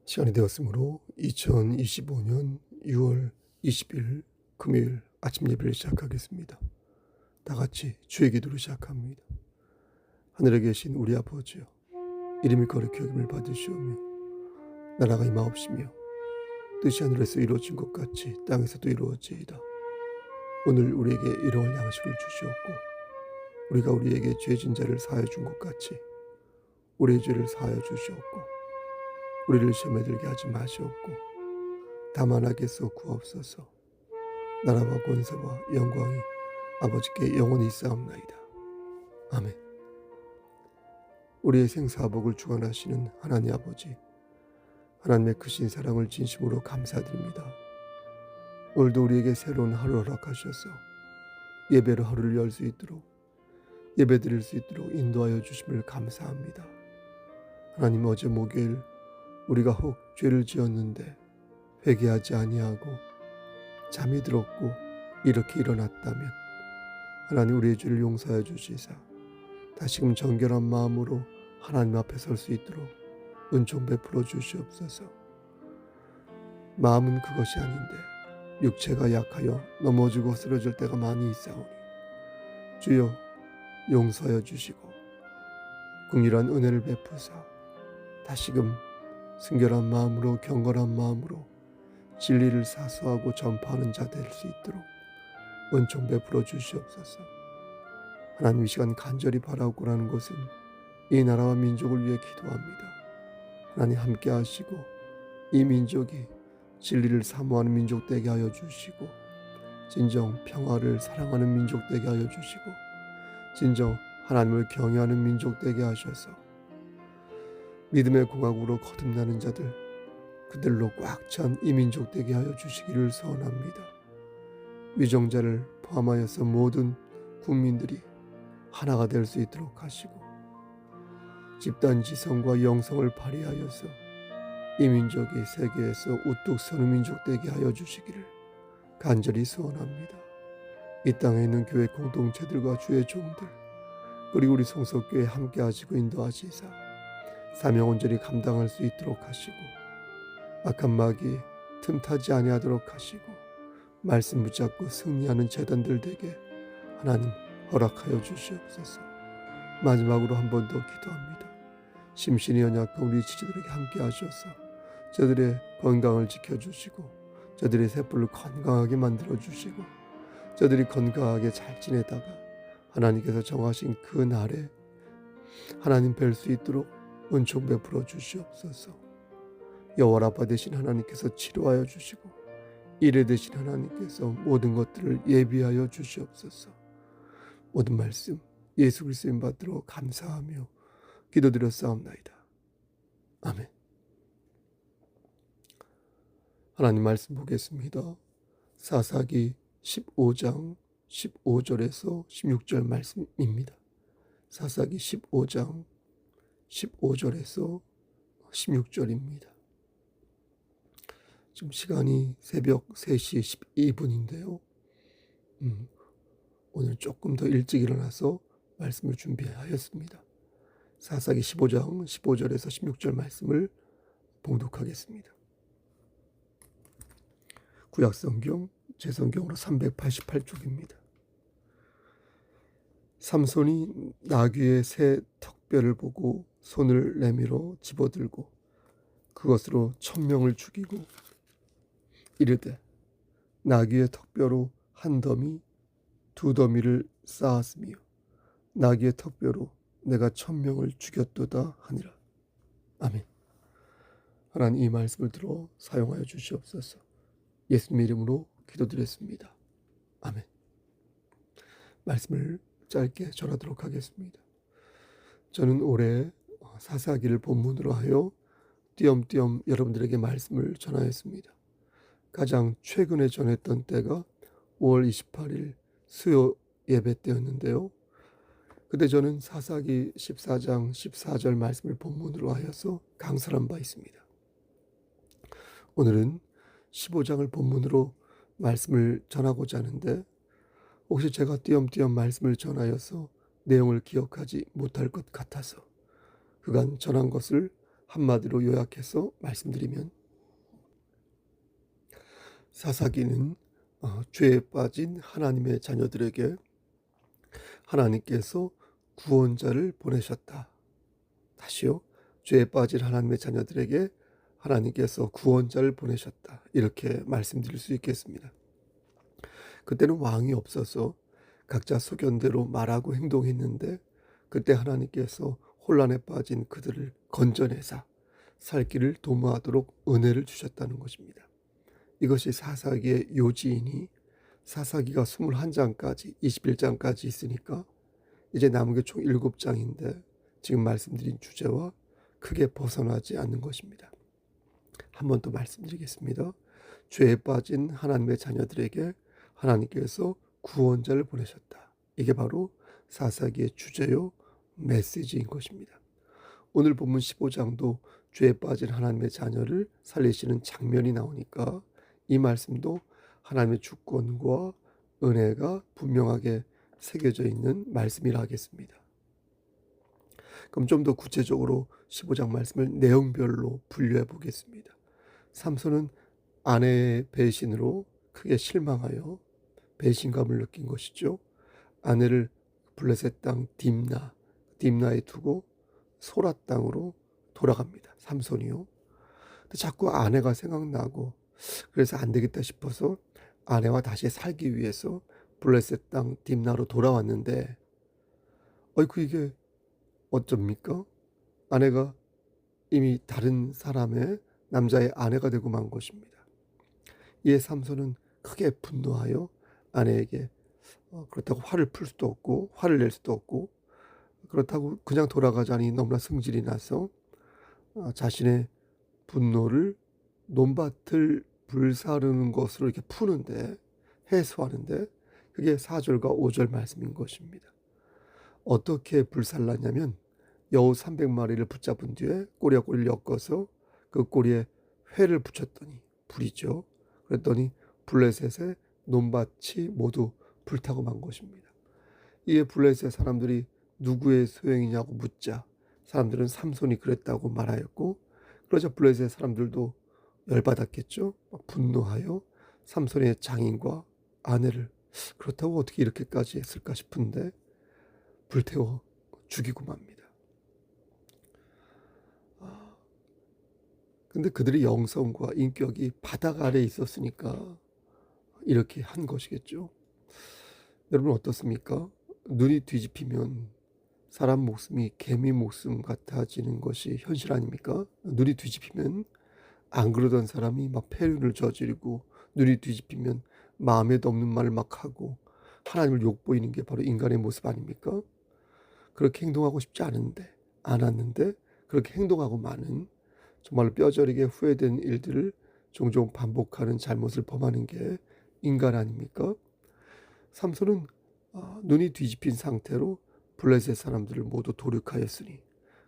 시간이 되었으므로 2025년 6월 20일 금요일 아침 예배를 시작하겠습니다. 다 같이 주의 기도로 시작합니다. 하늘에 계신 우리 아버지여, 이름이 거룩히 여김을 받으시오며 나라가 임하옵시며 뜻이 하늘에서 이루어진 것 같이 땅에서도 이루어지이다. 오늘 우리에게 일용할 양식을 주시옵고 우리가 우리에게 죄진 자를 사하여 준 것 같이 우리의 죄를 사하여 주시옵고 우리를 시험에 들게 하지 마시옵고 다만 악에서 구하옵소서. 나라와 권세와 영광이 아버지께 영원히 있사옵나이다. 아멘. 우리의 생사복을 주관하시는 하나님 아버지, 하나님의 크신 사랑을 진심으로 감사드립니다. 오늘도 우리에게 새로운 하루를 허락하셔서 예배로 하루를 열 수 있도록, 예배 드릴 수 있도록 인도하여 주심을 감사합니다. 하나님, 어제 목요일 우리가 혹 죄를 지었는데 회개하지 아니하고 잠이 들었고 이렇게 일어났다면 하나님, 우리의 죄를 용서하여 주시사 다시금 정결한 마음으로 하나님 앞에 설 수 있도록 은총 베풀어 주시옵소서. 마음은 그것이 아닌데 육체가 약하여 넘어지고 쓰러질 때가 많이 있사오니 주여 용서하여 주시고 긍휼한 은혜를 베푸사 다시금 순결한 마음으로, 경건한 마음으로 진리를 사수하고 전파하는 자 될 수 있도록 은총 베풀어 주시옵소서. 하나님, 이 시간 간절히 바라고라는 것은 이 나라와 민족을 위해 기도합니다. 하나님, 함께 하시고 이 민족이 진리를 사모하는 민족 되게 하여 주시고 진정 평화를 사랑하는 민족 되게 하여 주시고 진정 하나님을 경외하는 민족 되게 하셔서 믿음의 공학으로 거듭나는 자들, 그들로 꽉 찬 이 민족 되게 하여 주시기를 소원합니다. 위정자를 포함하여서 모든 국민들이 하나가 될 수 있도록 하시고 집단 지성과 영성을 발휘하여서 이 민족이 세계에서 우뚝 서는 민족 되게 하여 주시기를 간절히 소원합니다. 이 땅에 있는 교회 공동체들과 주의 종들, 그리고 우리 성석교회 함께 하시고 인도하시사 사명 온전히 감당할 수 있도록 하시고 악한 마귀 틈타지 아니하도록 하시고 말씀 붙잡고 승리하는 제단들 되게 하나님 허락하여 주시옵소서. 마지막으로 한 번 더 기도합니다. 심신이 연약한 우리 지체들에게 함께 하셔서 저들의 건강을 지켜주시고 저들의 세포를 건강하게 만들어주시고 저들이 건강하게 잘 지내다가 하나님께서 정하신 그 날에 하나님 뵐 수 있도록 은총 베풀어 주시옵소서. 여호와 라파 되신 하나님께서 치료하여 주시고 이레 되신 하나님께서 모든 것들을 예비하여 주시옵소서. 모든 말씀 예수 그리스도인 받들어 감사하며 기도드렸사옵나이다. 아멘. 하나님 말씀 보겠습니다. 사사기 15장 15절에서 16절 말씀입니다. 사사기 15장 15절에서 16절입니다. 지금 시간이 새벽 3시 12분인데요. 오늘 조금 더 일찍 일어나서 말씀을 준비하였습니다. 사사기 15장 15절에서 16절 말씀을 봉독하겠습니다. 구약성경 제 성경으로 388쪽입니다. 삼손이 나귀의 새 턱뼈를 보고 손을 내밀어 집어들고 그것으로 1000명을 죽이고 이르되 나귀의 턱뼈로 한 더미 두 더미를 쌓았으며 나귀의 턱뼈로 내가 1000명을 죽였도다 하니라. 아멘. 하나님, 이 말씀을 들어 사용하여 주시옵소서. 예수님 이름으로 기도드렸습니다. 아멘. 말씀을 짧게 전하도록 하겠습니다. 저는 올해 사사기를 본문으로 하여 띄엄띄엄 여러분들에게 말씀을 전하였습니다. 가장 최근에 전했던 때가 5월 28일 수요 예배 때였는데요. 그때 저는 사사기 14장 14절 말씀을 본문으로 하여서 강설한 바 있습니다. 오늘은 15장을 본문으로 말씀을 전하고자 하는데 혹시 제가 띄엄띄엄 말씀을 전하여서 내용을 기억하지 못할 것 같아서 그간 전한 것을 한마디로 요약해서 말씀드리면 사사기는 죄에 빠진 하나님의 자녀들에게 하나님께서 구원자를 보내셨다. 다시요. 죄에 빠진 하나님의 자녀들에게 하나님께서 구원자를 보내셨다. 이렇게 말씀드릴 수 있겠습니다. 그때는 왕이 없어서 각자 소견대로 말하고 행동했는데 그때 하나님께서 혼란에 빠진 그들을 건져내사 살 길을 도모하도록 은혜를 주셨다는 것입니다. 이것이 사사기의 요지이니 사사기가 21장까지 21장까지 있으니까 이제 남은 게 총 7장인데 지금 말씀드린 주제와 크게 벗어나지 않는 것입니다. 한 번 더 말씀드리겠습니다. 죄에 빠진 하나님의 자녀들에게 하나님께서 구원자를 보내셨다. 이게 바로 사사기의 주제요 메시지인 것입니다. 오늘 본문 15장도 죄에 빠진 하나님의 자녀를 살리시는 장면이 나오니까 이 말씀도 하나님의 주권과 은혜가 분명하게 새겨져 있는 말씀이라 하겠습니다. 그럼 좀 더 구체적으로 15장 말씀을 내용별로 분류해 보겠습니다. 삼손은 아내의 배신으로 크게 실망하여 배신감을 느낀 것이죠. 아내를 블레셋 땅 딥나에 두고 소라 땅으로 돌아갑니다. 삼손이요. 근데 자꾸 아내가 생각나고 그래서 안 되겠다 싶어서 아내와 다시 살기 위해서 블레셋 땅 딥나로 돌아왔는데 이게 어쩝니까? 아내가 이미 다른 사람의 남자의 아내가 되고 만 것입니다. 이에 삼손은 크게 분노하여 아내에게 그렇다고 화를 풀 수도 없고 화를 낼 수도 없고 그렇다고 그냥 돌아가자니 너무나 성질이 나서 자신의 분노를 논밭을 불사르는 것으로 이렇게 푸는데 해소하는데 그게 4절과 5절 말씀인 것입니다. 어떻게 불살랐냐면 여우 300마리를 붙잡은 뒤에 꼬리와 꼬리를 엮어서 그 꼬리에 회를 붙였더니 불이죠. 그랬더니 블레셋의 논밭이 모두 불타고 만 것입니다. 이에 블레셋 사람들이 누구의 소행이냐고 묻자 사람들은 삼손이 그랬다고 말하였고 그러자 블레셋 사람들도 열받았겠죠. 분노하여 삼손의 장인과 아내를 그렇다고 어떻게 이렇게까지 했을까 싶은데 불태워 죽이고 맙니다. 근데 그들의 영성과 인격이 바닥 아래에 있었으니까 이렇게 한 것이겠죠. 여러분 어떻습니까? 눈이 뒤집히면 사람 목숨이 개미 목숨 같아지는 것이 현실 아닙니까? 눈이 뒤집히면 안 그러던 사람이 막 폐륜을 저지르고 눈이 뒤집히면 마음에도 없는 말을 막 하고 하나님을 욕보이는 게 바로 인간의 모습 아닙니까? 그렇게 행동하고 싶지 않았는데 그렇게 행동하고 많은 정말로 뼈저리게 후회된 일들을 종종 반복하는 잘못을 범하는 게 인간 아닙니까? 삼손은 눈이 뒤집힌 상태로 블레셋 사람들을 모두 도륙하였으니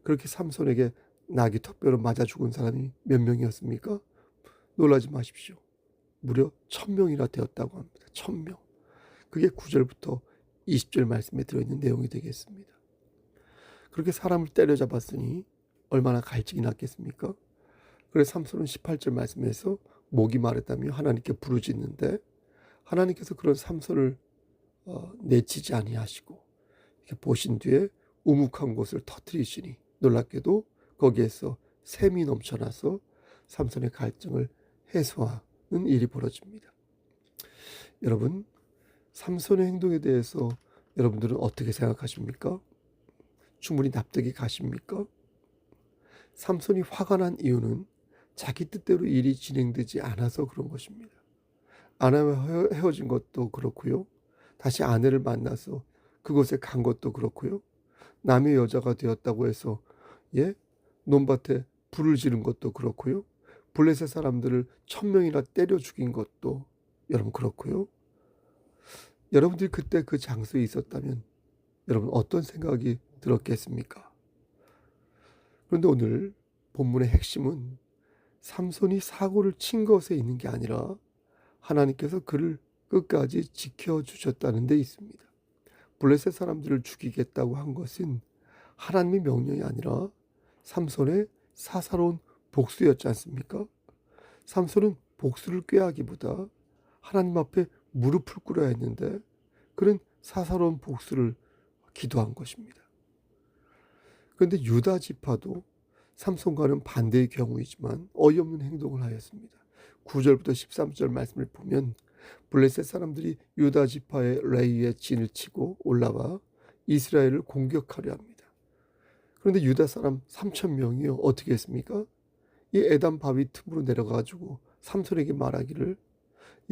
그렇게 삼손에게 나귀 턱뼈로 맞아 죽은 사람이 몇 명이었습니까? 놀라지 마십시오. 무려 1000명이나 되었다고 합니다. 1000명. 그게 9절부터 20절 말씀에 들어있는 내용이 되겠습니다. 그렇게 사람을 때려잡았으니 얼마나 갈증이 났겠습니까? 그래서 삼손은 18절 말씀에서 목이 마르다며 하나님께 부르짖는데 하나님께서 그런 삼손을 내치지 아니하시고 이렇게 보신 뒤에 우묵한 곳을 터뜨리시니 놀랍게도 거기에서 샘이 넘쳐나서 삼손의 갈증을 해소하는 일이 벌어집니다. 여러분, 삼손의 행동에 대해서 여러분들은 어떻게 생각하십니까? 충분히 납득이 가십니까? 삼손이 화가 난 이유는 자기 뜻대로 일이 진행되지 않아서 그런 것입니다. 아내와 헤어진 것도 그렇고요. 다시 아내를 만나서 그곳에 간 것도 그렇고요. 남의 여자가 되었다고 해서 논밭에 불을 지른 것도 그렇고요. 블레셋 사람들을 1000명이나 때려 죽인 것도 여러분 그렇고요. 여러분들이 그때 그 장소에 있었다면 여러분 어떤 생각이 들었겠습니까? 그런데 오늘 본문의 핵심은 삼손이 사고를 친 것에 있는 게 아니라 하나님께서 그를 끝까지 지켜주셨다는 데 있습니다. 블레셋 사람들을 죽이겠다고 한 것은 하나님의 명령이 아니라 삼손의 사사로운 복수였지 않습니까? 삼손은 복수를 꾀하기보다 하나님 앞에 무릎을 꿇어야 했는데 그는 사사로운 복수를 기도한 것입니다. 그런데 유다 지파도 삼손과는 반대의 경우이지만 어이없는 행동을 하였습니다. 9절부터 13절 말씀을 보면 블레셋 사람들이 유다 지파의 레위에 진을 치고 올라와 이스라엘을 공격하려 합니다. 그런데 유다 사람 3,000명이요 어떻게 했습니까? 이 에담 바위 틈으로 내려가지고 삼손에게 말하기를,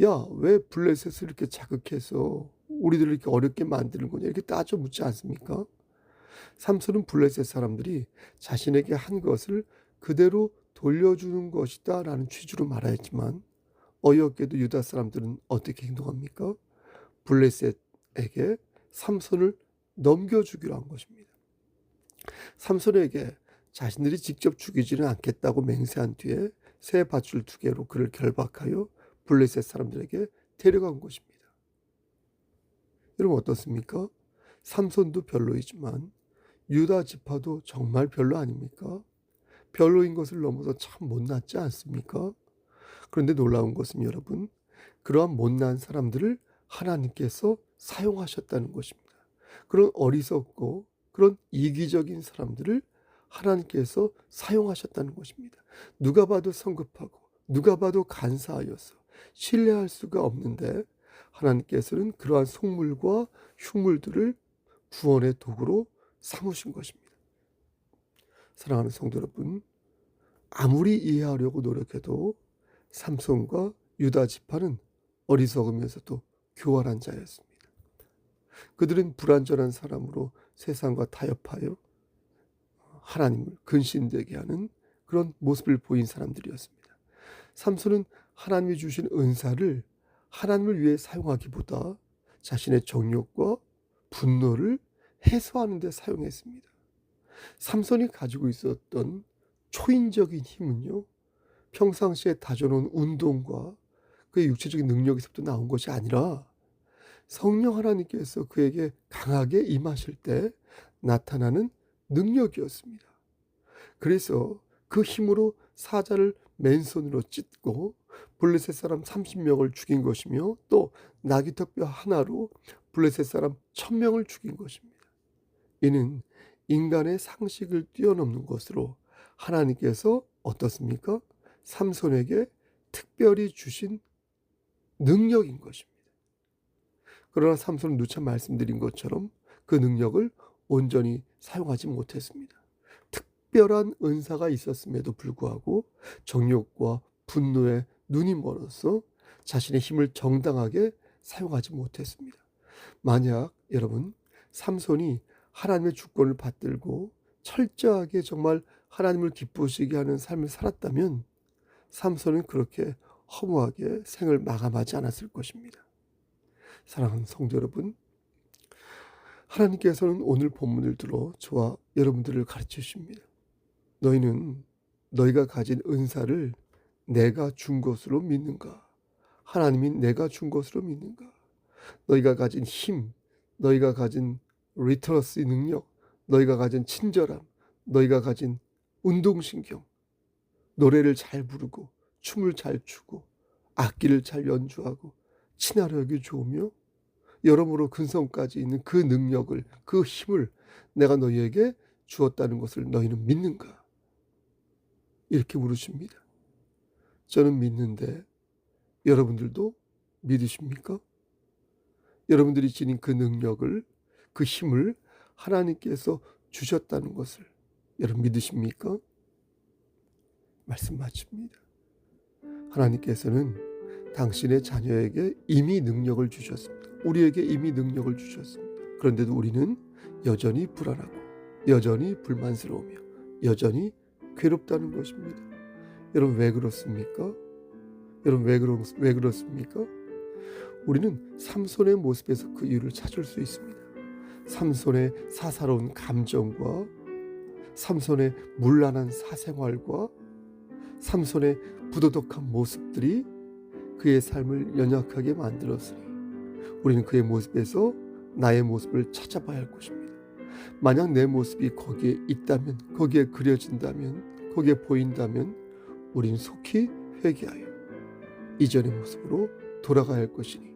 야, 왜 블레셋을 이렇게 자극해서 우리들을 이렇게 어렵게 만드는 거냐, 이렇게 따져 묻지 않습니까? 삼손은 블레셋 사람들이 자신에게 한 것을 그대로 돌려주는 것이다 라는 취지로 말하였지만 어이없게도 유다 사람들은 어떻게 행동합니까? 블레셋에게 삼손을 넘겨주기로 한 것입니다. 삼손에게 자신들이 직접 죽이지는 않겠다고 맹세한 뒤에 새 밧줄 2개로 그를 결박하여 블레셋 사람들에게 데려간 것입니다. 여러분 어떻습니까? 삼손도 별로이지만 유다 지파도 정말 별로 아닙니까? 별로인 것을 넘어서 참 못났지 않습니까? 그런데 놀라운 것은 여러분, 그러한 못난 사람들을 하나님께서 사용하셨다는 것입니다. 그런 어리석고 그런 이기적인 사람들을 하나님께서 사용하셨다는 것입니다. 누가 봐도 성급하고 누가 봐도 간사하여서 신뢰할 수가 없는데 하나님께서는 그러한 속물과 흉물들을 구원의 도구로 삼으신 것입니다. 사랑하는 성도 여러분, 아무리 이해하려고 노력해도 삼손과 유다 지파는 어리석으면서도 교활한 자였습니다. 그들은 불완전한 사람으로 세상과 타협하여 하나님을 근신되게 하는 그런 모습을 보인 사람들이었습니다. 삼손은 하나님이 주신 은사를 하나님을 위해 사용하기보다 자신의 정욕과 분노를 해소하는 데 사용했습니다. 삼손이 가지고 있었던 초인적인 힘은요, 평상시에 다져놓은 운동과 그의 육체적인 능력에서부터 나온 것이 아니라 성령 하나님께서 그에게 강하게 임하실 때 나타나는 능력이었습니다. 그래서 그 힘으로 사자를 맨손으로 찢고 블레셋 사람 30명을 죽인 것이며 또 나귀턱뼈 하나로 블레셋 사람 1,000명을 죽인 것입니다. 이는 인간의 상식을 뛰어넘는 것으로 하나님께서 어떻습니까? 삼손에게 특별히 주신 능력인 것입니다. 그러나 삼손은 누차 말씀드린 것처럼 그 능력을 온전히 사용하지 못했습니다. 특별한 은사가 있었음에도 불구하고 정욕과 분노에 눈이 멀어서 자신의 힘을 정당하게 사용하지 못했습니다. 만약 여러분 삼손이 하나님의 주권을 받들고 철저하게 정말 하나님을 기쁘시게 하는 삶을 살았다면 삼손은 그렇게 허무하게 생을 마감하지 않았을 것입니다. 사랑하는 성도 여러분, 하나님께서는 오늘 본문을 들어 저와 여러분들을 가르쳐 주십니다. 너희는 너희가 가진 은사를 내가 준 것으로 믿는가? 하나님이 내가 준 것으로 믿는가? 너희가 가진 힘, 너희가 가진 리터러시 능력, 너희가 가진 친절함, 너희가 가진 운동신경, 노래를 잘 부르고 춤을 잘 추고 악기를 잘 연주하고 친화력이 좋으며 여러모로 근성까지 있는 그 능력을, 그 힘을 내가 너희에게 주었다는 것을 너희는 믿는가? 이렇게 물으십니다. 저는 믿는데 여러분들도 믿으십니까? 여러분들이 지닌 그 능력을, 그 힘을 하나님께서 주셨다는 것을 여러분 믿으십니까? 말씀 마칩니다. 하나님께서는 당신의 자녀에게 이미 능력을 주셨습니다. 우리에게 이미 능력을 주셨습니다. 그런데도 우리는 여전히 불안하고 여전히 불만스러우며 여전히 괴롭다는 것입니다. 여러분 왜 그렇습니까? 여러분 왜 그렇습니까? 우리는 삼손의 모습에서 그 이유를 찾을 수 있습니다. 삼손의 사사로운 감정과 삼손의 문란한 사생활과 삼손의 부도덕한 모습들이 그의 삶을 연약하게 만들었으니 우리는 그의 모습에서 나의 모습을 찾아봐야 할 것입니다. 만약 내 모습이 거기에 있다면, 거기에 그려진다면 거기에 보인다면 우린 속히 회개하여 이전의 모습으로 돌아가야 할 것이니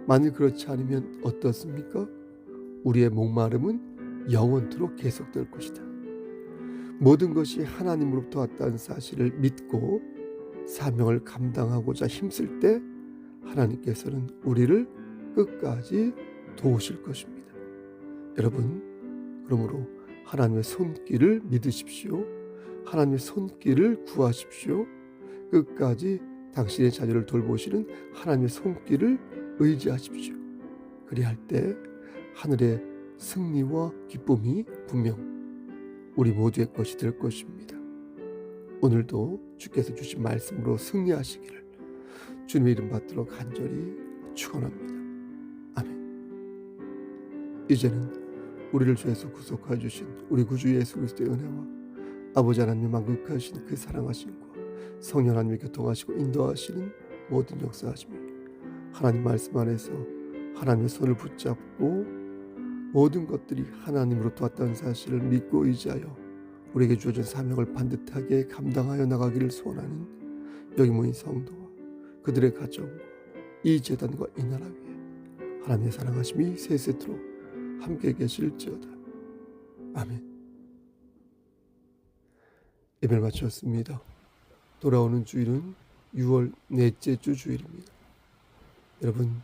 만일 그렇지 않으면 어떻습니까? 우리의 목마름은 영원토록 계속될 것이다. 모든 것이 하나님으로부터 왔다는 사실을 믿고 사명을 감당하고자 힘쓸 때 하나님께서는 우리를 끝까지 도우실 것입니다. 여러분, 그러므로 하나님의 손길을 믿으십시오. 하나님의 손길을 구하십시오. 끝까지 당신의 자녀를 돌보시는 하나님의 손길을 의지하십시오. 그리할 때 하늘의 승리와 기쁨이 분명 우리 모두의 것이 될 것입니다. 오늘도 주께서 주신 말씀으로 승리하시기를 주님의 이름 받들어 간절히 축원합니다. 아멘. 이제는 우리를 죄에서 구속하여 주신 우리 구주 예수 그리스도의 은혜와 아버지 하나님의 만극하신 그 사랑하심과 성령 하나님의 교통하시고 인도하시는 모든 역사하심이 하나님 말씀 안에서 하나님의 손을 붙잡고 모든 것들이 하나님으로부터 왔다는 사실을 믿고 의지하여 우리에게 주어진 사명을 반듯하게 감당하여 나가기를 소원하는 여기 모인 성도와 그들의 가정과 이 제단과 이 나라 위에 하나님의 사랑하심이 세세토록 함께 계실지어다. 아멘. 예배를 마쳤습니다. 돌아오는 주일은 6월 넷째 주 주일입니다. 여러분,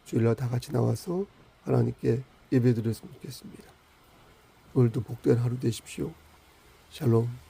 주일날 다 같이 나와서 하나님께 예배드렸으면 좋겠습니다. 오늘도 복된 하루 되십시오. 샬롬.